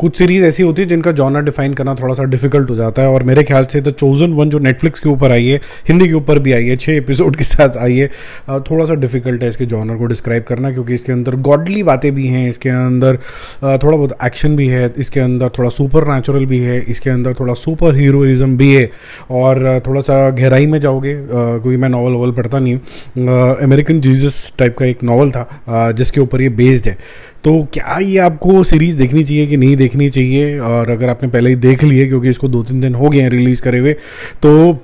कुछ सीरीज़ ऐसी होती है जिनका जॉनर डिफाइन करना थोड़ा सा डिफिकल्ट हो जाता है, और मेरे ख्याल से द चोजन वन जो नेटफ्लिक्स के ऊपर आई है, हिंदी के ऊपर भी आई है, 6 एपिसोड के साथ आई है, थोड़ा सा डिफिकल्ट है इसके जॉनर को डिस्क्राइब करना, क्योंकि इसके अंदर गॉडली बातें भी हैं, इसके अंदर थोड़ा बहुत एक्शन भी है, इसके अंदर थोड़ा सुपर नेचुरल भी है, इसके अंदर थोड़ा सुपर हीरोइज्म भी है, और थोड़ा सा गहराई में जाओगे, क्योंकि मैं नॉवल पढ़ता नहीं हूँ, अमेरिकन जीसस टाइप का एक नॉवल था जिसके ऊपर ये बेस्ड है। तो क्या ये आपको सीरीज़ देखनी चाहिए कि नहीं देखनी चाहिए? और अगर आपने पहले ही देख ली है, क्योंकि इसको 2-3 दिन हो गए हैं रिलीज़ करे हुए, तो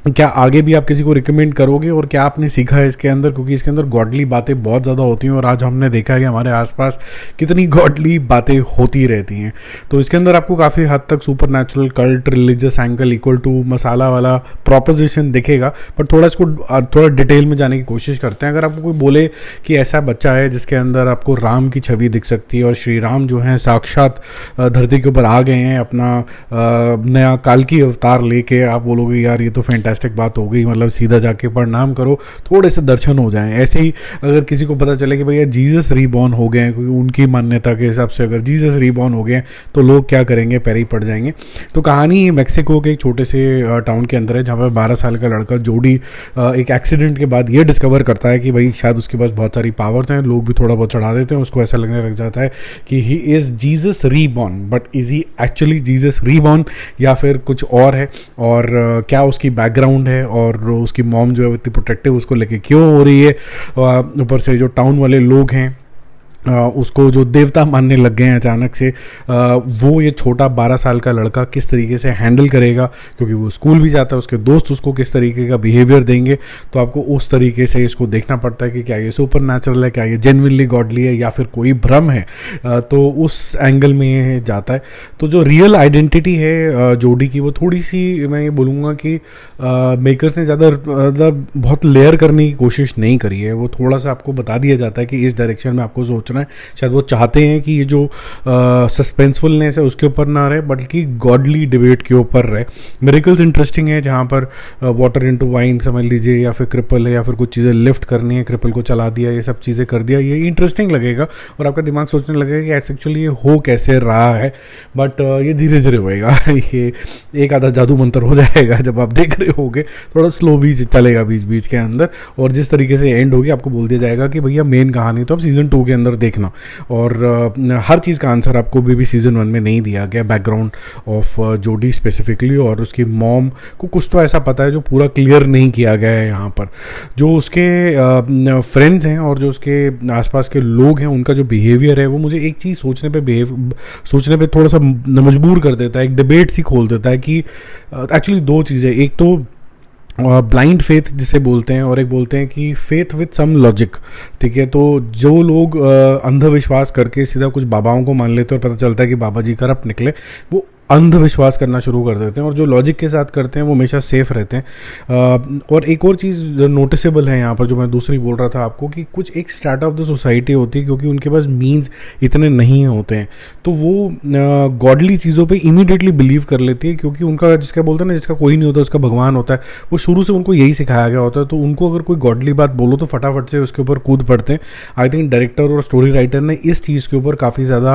क्या आगे भी आप किसी को रिकमेंड करोगे? और क्या आपने सीखा है इसके अंदर? क्योंकि इसके अंदर गॉडली बातें बहुत ज़्यादा होती हैं, और आज हमने देखा है कि हमारे आसपास कितनी गॉडली बातें होती रहती हैं। तो इसके अंदर आपको काफ़ी हद तक supernatural, cult, religious angle equal to मसाला वाला प्रोपोजिशन दिखेगा, पर थोड़ा इसको थोड़ा डिटेल में जाने की कोशिश करते हैं। अगर आपको कोई बोले कि ऐसा बच्चा है जिसके अंदर आपको राम की छवि दिख सकती है, और श्री राम जो हैं साक्षात धरती के ऊपर आ गए हैं अपना नया काल की अवतार लेके, आप बोलोगे यार ये तो फैंटास्टिक बात हो गई, मतलब सीधा जाके प्रणाम करो, थोड़े से दर्शन हो जाएं। ऐसे ही अगर किसी को पता चले कि भैया जीसस रीबॉर्न हो गए हैं, क्योंकि उनकी मान्यता के हिसाब से अगर जीसस रीबॉर्न हो गए हैं तो लोग क्या करेंगे, पैर ही पड़ जाएंगे। तो कहानी मेक्सिको के एक छोटे से टाउन के अंदर है, जहाँ पर 12 साल का लड़का जोडी एक एक्सीडेंट के बाद ये डिस्कवर करता है कि भाई शायद उसके पास बहुत सारी पावर्स हैं, लोग भी थोड़ा बहुत चढ़ा देते हैं, उसको ऐसा लगने लग जाता है कि he is Jesus reborn, but is he actually Jesus reborn या फिर कुछ और है, और क्या उसकी बैकग्राउंड है, और उसकी मॉम जो है इतनी प्रोटेक्टिव उसको लेके क्यों हो रही है। ऊपर से जो टाउन वाले लोग हैं उसको जो देवता मानने लग गए हैं अचानक से, वो ये छोटा 12 साल का लड़का किस तरीके से हैंडल करेगा, क्योंकि वो स्कूल भी जाता है, उसके दोस्त उसको किस तरीके का बिहेवियर देंगे। तो आपको उस तरीके से इसको देखना पड़ता है कि क्या ये सुपर नेचुरल है, क्या ये जेन्युइनली गॉडली है, या फिर कोई भ्रम है। तो उस एंगल में ये जाता है। तो जो रियल आइडेंटिटी है जोडी की, वो थोड़ी सी मैं ये बोलूँगा कि मेकर्स ने ज़्यादा बहुत लेयर करने की कोशिश नहीं करी है। वो थोड़ा सा आपको बता दिया जाता है कि इस डायरेक्शन में आपको सोचना है। शायद वो चाहते हैं कि ये जो सस्पेंसफुलनेस है उसके ऊपर ना रहे, बल्कि गॉडली डिबेट के ऊपर रहे। मिरेकल्स इंटरेस्टिंग है, जहाँ पर वाटर इनटू वाइन समझ लीजिए, या फिर क्रिपल है, या फिर कुछ चीज़ें लिफ्ट करनी है, क्रिपल को चला दिया, ये सब चीज़ें कर दिया, ये इंटरेस्टिंग लगेगा और आपका दिमाग सोचने लगेगा कि ऐसे एक्चुअली ये हो कैसे रहा है। बट ये धीरे धीरे होएगा ये एक आधा जादू मंत्र हो जाएगा जब आप देख रहे होगे, थोड़ा स्लो भी चलेगा बीच बीच के अंदर, और जिस तरीके से एंड होगी आपको बोल दिया जाएगा कि भैया मेन कहानी तो अब सीजन 2 के अंदर देखना। और हर चीज़ का आंसर आपको भी सीजन 1 में नहीं दिया गया, बैकग्राउंड ऑफ जोडी स्पेसिफिकली, और उसकी मॉम को कुछ तो ऐसा पता है जो पूरा क्लियर नहीं किया गया है यहाँ पर। जो उसके फ्रेंड्स हैं और जो उसके आसपास के लोग हैं, उनका जो बिहेवियर है वो मुझे एक चीज़ सोचने पे थोड़ा सा मजबूर कर देता है, एक डिबेट सी खोल देता है कि एक्चुअली दो चीज़ें, एक तो ब्लाइंड फेथ जिसे बोलते हैं, और एक बोलते हैं कि फेथ विथ सम लॉजिक। ठीक है, तो जो लोग अंधविश्वास करके सीधा कुछ बाबाओं को मान लेते हैं और पता चलता है कि बाबा जी करप्ट निकले, वो अंधविश्वास करना शुरू कर देते हैं, और जो लॉजिक के साथ करते हैं वो हमेशा सेफ रहते हैं। और एक और चीज़ नोटिसेबल है यहाँ पर, जो मैं दूसरी बोल रहा था आपको, कि कुछ एक स्टार्ट ऑफ द सोसाइटी होती है, क्योंकि उनके पास मीन्स इतने नहीं होते हैं, तो वो गॉडली चीज़ों पे इमीडिएटली बिलीव कर लेती है, क्योंकि उनका जिसका बोलते हैं ना, जिसका कोई नहीं होता उसका भगवान होता है, वो शुरू से उनको यही सिखाया गया होता है। तो उनको अगर कोई गॉडली बात बोलो तो फटाफट से उसके ऊपर कूद पड़ते हैं। आई थिंक डायरेक्टर और स्टोरी राइटर ने इस चीज़ के ऊपर काफ़ी ज़्यादा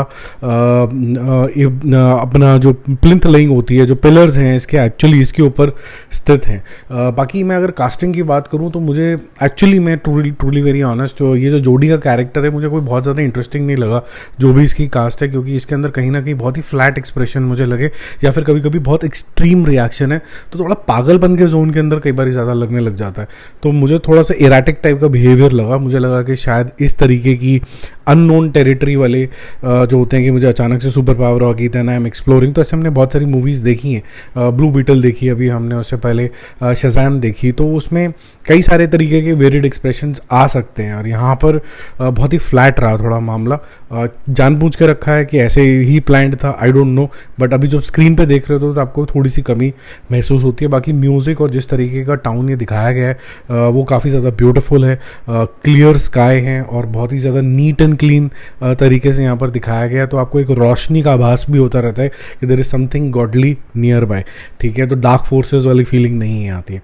अपना जो प्लिंथ लेइंग होती है, जो पिलर्स हैं इसके, एक्चुअली इसके ऊपर स्थित हैं। बाकी मैं अगर कास्टिंग की बात करूं तो मुझे एक्चुअली, मैं ट्रूली वेरी ऑनेस्ट, तो ये जो जोडी का कैरेक्टर है मुझे कोई बहुत ज़्यादा इंटरेस्टिंग नहीं लगा, जो भी इसकी कास्ट है, क्योंकि इसके अंदर कहीं ना कहीं बहुत ही फ्लैट एक्सप्रेशन मुझे लगे, या फिर कभी कभी बहुत एक्सट्रीम रिएक्शन है, तो थोड़ा पागलपन के जोन के अंदर कई बार ज़्यादा लगने लग जाता है। तो मुझे थोड़ा सा इराटिक टाइप का बिहेवियर लगा। मुझे लगा कि शायद इस तरीके की अननोन टेरिटरी वाले जो होते हैं कि मुझे अचानक से सुपर पावर आ गई, देन आई एम एक्सप्लोरिंग, तो ऐसे हमने बहुत सारी मूवीज़ देखी हैं। ब्लू बीटल देखी अभी हमने, उससे पहले शज़ैम देखी, तो उसमें कई सारे तरीके के वेरिड एक्सप्रेशंस आ सकते हैं, और यहाँ पर बहुत ही फ्लैट रहा थोड़ा मामला। जानबूझ के रखा है कि ऐसे ही प्लान्ड था, आई डोंट नो, बट अभी जब स्क्रीन पे देख रहे हो तो आपको थोड़ी सी कमी महसूस होती है। बाकी म्यूज़िक और जिस तरीके का टाउन ये दिखाया गया है वो काफ़ी ज़्यादा ब्यूटीफुल है, क्लियर स्काई है, और बहुत ही ज़्यादा नीट एंड क्लीन तरीके से यहाँ पर दिखाया गया है। तो आपको एक रोशनी का आभास भी होता रहता है कि there is is something godly nearby, ठीक है, तो डार्क फोर्सेस वाली फीलिंग नहीं आती है।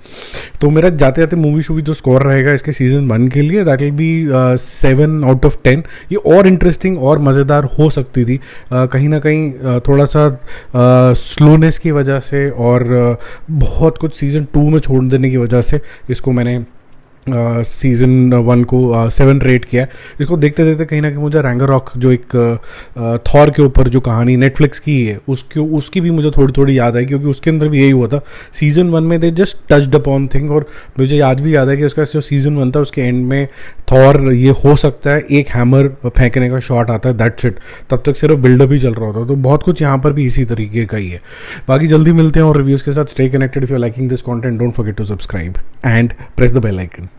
तो मेरा जाते जाते मूवी शूवी जो स्कोर रहेगा इसके सीजन 1 के लिए, दैट विल बी 7/10। ये और इंटरेस्टिंग और मज़ेदार हो सकती थी, कहीं ना कहीं थोड़ा सा स्लोनेस की वजह से और बहुत कुछ सीज़न 2 में छोड़ देने की वजह से इसको मैंने सीज़न 1 को 7 रेट किया है। इसको देखते देखते कहीं ना कहीं मुझे रैग्नारॉक जो एक थॉर के ऊपर जो कहानी नेटफ्लिक्स की है उसकी भी मुझे थोड़ी थोड़ी याद आई, क्योंकि उसके अंदर भी यही हुआ था। सीज़न 1 में they just touched upon thing, और मुझे याद भी याद है कि उसका जो सीज़न 1 था उसके एंड में थॉर ये हो सकता है एक हैमर फेंकने का शॉट आता है, दैट्स इट। तब तक सिर्फ बिल्डअप ही चल रहा होता, तो बहुत कुछ यहाँ पर भी इसी तरीके का ही है। बाकी जल्दी मिलते हैं और रिव्यूज़ के साथ। Stay connected. If you are liking this content, don't forget to subscribe and press the bell icon.